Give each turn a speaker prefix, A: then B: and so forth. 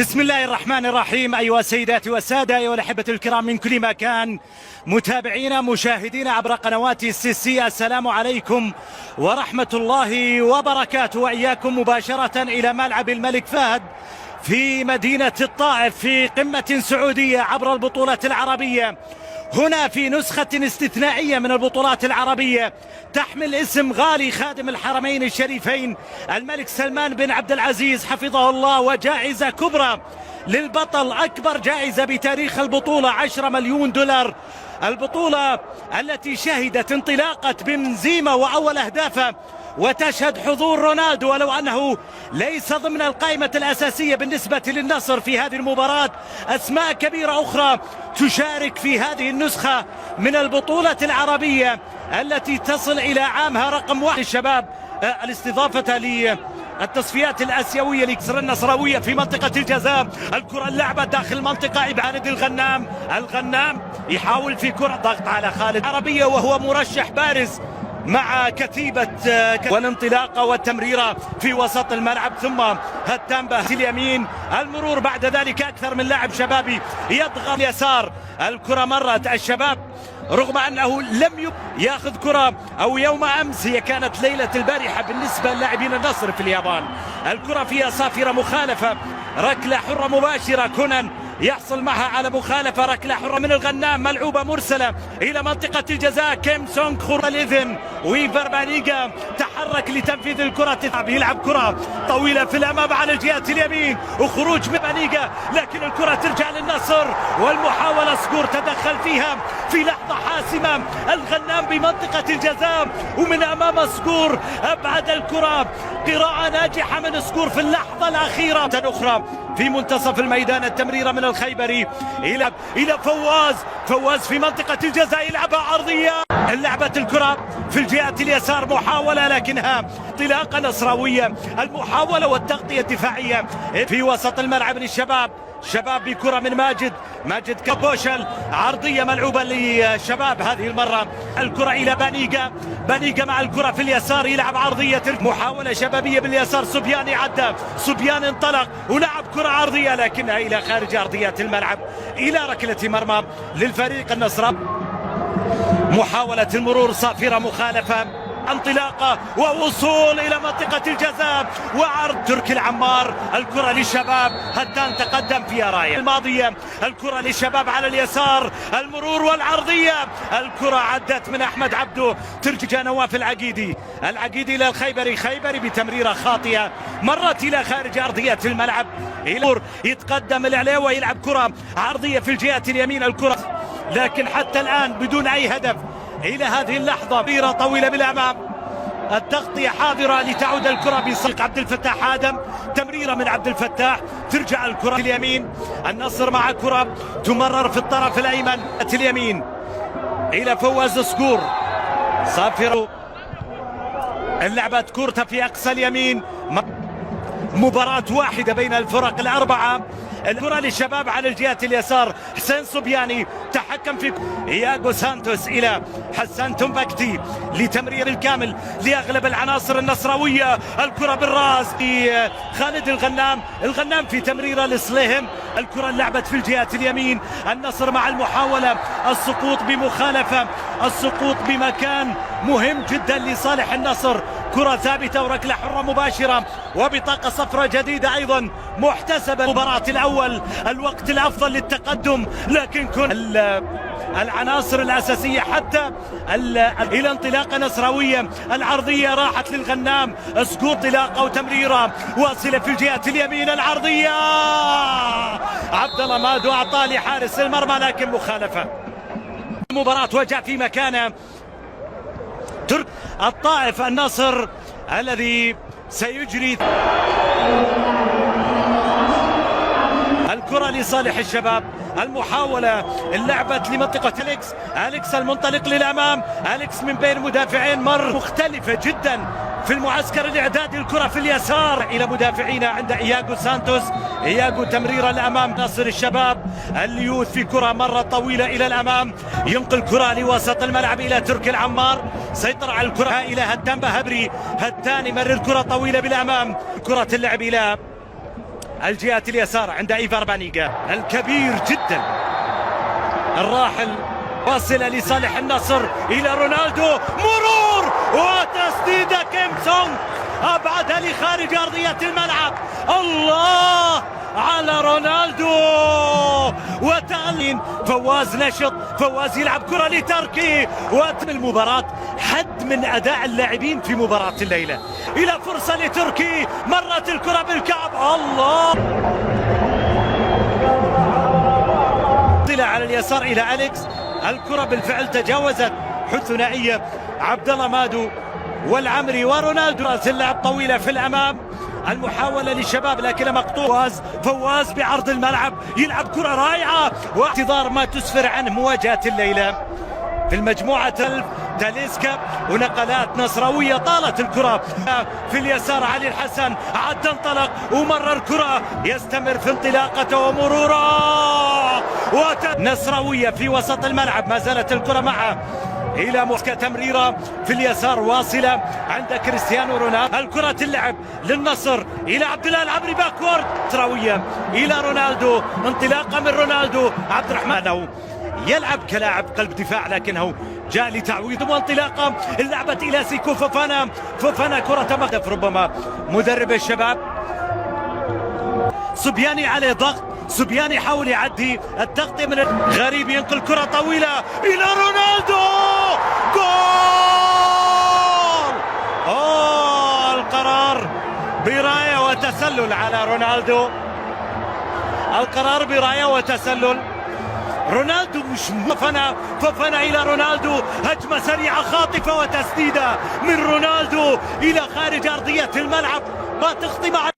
A: بسم الله الرحمن الرحيم. أيها السيدات والسادة، أيها الأحبة الكرام من كل مكان، متابعينا مشاهدينا عبر قنوات السيسي، السلام عليكم ورحمة الله وبركاته، وإياكم مباشرة إلى ملعب الملك فهد في مدينة الطائف في قمة سعودية عبر البطولة العربية، هنا في نسخة استثنائية من البطولات العربية تحمل اسم غالي خادم الحرمين الشريفين الملك سلمان بن عبد العزيز حفظه الله، وجائزة كبرى للبطل، أكبر جائزة بتاريخ البطولة 10 مليون دولار. البطولة التي شهدت انطلاقة بنزيما وأول أهدافه، وتشهد حضور رونالدو ولو أنه ليس ضمن القائمة الأساسية بالنسبة للنصر في هذه المباراة. أسماء كبيرة أخرى تشارك في هذه النسخة من البطولة العربية التي تصل إلى عامها رقم 1. الشباب الاستضافة للتصفيات الآسيوية لكسر النصراوية في منطقة الجزاء، الكرة اللعبة داخل المنطقة، إبعاد الغنام يحاول في كرة ضغط على خالد عربية وهو مرشح بارز مع كتيبة والانطلاقة والتمريرة في وسط الملعب، ثم هتان اليمين، المرور بعد ذلك أكثر من لاعب شبابي يضغط اليسار، الكرة مرت الشباب رغم أنه لم يأخذ كرة، أو يوم أمس هي كانت ليلة البارحة بالنسبة للاعبين النصر في اليابان. الكرة فيها صافرة مخالفة، ركلة حرة مباشرة، كونان يحصل معها على مخالفة، ركلة حرة من الغنام، ملعوبة مرسلة إلى منطقة الجزاء، كيم سونغ خور الإذن، ويفر بانيجا تحرك لتنفيذ الكرة، يلعب كرة طويلة في الأمام على الجهة اليمين وخروج من بانيجا، لكن الكرة ترجع للنصر والمحاولة سكور تدخل فيها في لحظة حاسمة، الغنام بمنطقة الجزاء ومن أمام سكور أبعد الكرة، قراءة ناجحة من سكور في اللحظة الأخيرة. أخرى في منتصف الميدان، التمريرة من الخيبري إلى فواز في منطقة الجزاء، يلعبها عرضية، لعبت الكرة في الجهة اليسار، محاولة لكنها انطلاقة نصراوية، المحاولة والتغطية الدفاعية في وسط الملعب للشباب، شباب بكرة من ماجد كابوشل، عرضية ملعوبة للشباب هذه المرة، الكرة إلى بانيجا مع الكرة في اليسار، يلعب عرضية، محاولة شبابية باليسار، سبياني عدى، سبيان انطلق ولعب كرة عرضية لكنها إلى خارج أرضية الملعب، إلى ركلة مرمى للفريق النصر. محاولة المرور صافرة مخالفة، انطلاقة ووصول إلى منطقة الجزاء وعرض تركي العمار، الكرة للشباب، هتان تقدم في راية الماضية، الكرة للشباب على اليسار، المرور والعرضية، الكرة عدت من أحمد عبدو، ترجع نواف العقيدي إلى الخيبري بتمريرة خاطئة مرت إلى خارج أرضية الملعب، يتقدم العليوة، يلعب كرة عرضية في الجهة اليمين، الكرة لكن حتى الآن بدون أي هدف إلى هذه اللحظة، بيرة طويلة بالأمام، التغطية حاضرة لتعود الكرة بصدق عبد الفتاح آدم، تمريرة من عبد الفتاح، ترجع الكرة اليمين، النصر مع كرة تمرر في الطرف الأيمن اليمين إلى فواز سكور، صافر اللعبة كورتا في أقصى اليمين، مباراة واحدة بين الفرق الأربعة، الكرة للشباب على الجهة اليسار، حسين صبياني تحكم في إياغو سانتوس إلى حسان تومباكتي لتمرير الكامل لأغلب العناصر النصراوية، الكرة بالراس لخالد الغنام في تمريرة لصليهم، الكرة لعبت في الجهة اليمين، النصر مع المحاولة، السقوط بمخالفة، السقوط بمكان مهم جدا لصالح النصر، كرة ثابتة وركلة حرة مباشرة وبطاقة صفراء جديدة أيضا محتسبة. المباراة الأول الوقت الأفضل للتقدم، لكن العناصر الأساسية حتى إلى انطلاقة نصراوية، العرضية راحت للغنام، سقوط انطلاقة وتمريرة واصلة في الجهة اليمين، العرضية عبد الله مادو أعطاه لحارس المرمى لكن مخالفة. المباراة وجاء في مكانه ترك الطائف، النصر الذي سيجري الكرة لصالح الشباب، المحاولة اللعبة لمنطقة أليكس المنطلق للأمام، أليكس من بين مدافعين مختلفة جدا في المعسكر الإعدادي، الكرة في اليسار إلى مدافعين عند إياغو سانتوس، إياغو تمريرة الأمام، نصر الشباب اليوث في كرة مرة طويلة إلى الأمام، ينقل كرة لوسط الملعب إلى تركي العمار، سيطر على الكرة إلى هتان بهبري، هتان يمرر كرة طويلة بالأمام، كرة اللعب إلى الجهة اليسار عند إيفار بانيجا الكبير جدا الراحل، واصلة لصالح النصر إلى رونالدو، مرور وتسديدة كيم سونغ أبعدها لخارج أرضية الملعب. الله على رونالدو وتألين فواز نشط، فواز يلعب كرة لتركي وتم المباراة. حد من أداء اللاعبين في مباراة الليلة. إلى فرصة لتركي، مرت الكرة بالكعب، الله على اليسار إلى أليكس، الكرة بالفعل تجاوزت ثنائية عبد الله مادو والعمري ورونالدو. اللعب طويلة في الأمام، المحاولة للشباب لكن مقطوع. فواز بعرض الملعب يلعب كرة رائعة واعتذار ما تسفر عنه مواجهة الليلة في المجموعة. تاليسكا ونقلات نصراوية، طالت الكرة في اليسار. علي الحسن عد انطلق ومرر كرة، يستمر في انطلاقته ومروره نصراوية في وسط الملعب، ما زالت الكرة معه إلى موسكا، تمريرة في اليسار واصلة عند كريستيانو رونالدو. الكرة اللعب للنصر إلى عبد الله العمري، باكورد نصراوية إلى رونالدو، انطلاقة من رونالدو. عبد الرحمن يلعب كلاعب قلب دفاع لكنه جاء لتعويض وانطلاقة، لعبت إلى سيكو فوفانا، فوفانا كرة مهدف، ربما مدرب الشباب صبياني عليه ضغط، صبياني يحاول يعدي التغطية من غريب، ينقل كرة طويلة إلى رونالدو، جول! القرار براية وتسلل على رونالدو، القرار براية وتسلل. رونالدو مش فوفانا إلى رونالدو، هجمة سريعة خاطفة وتسديدة من رونالدو إلى خارج أرضية الملعب، ما تخطي مع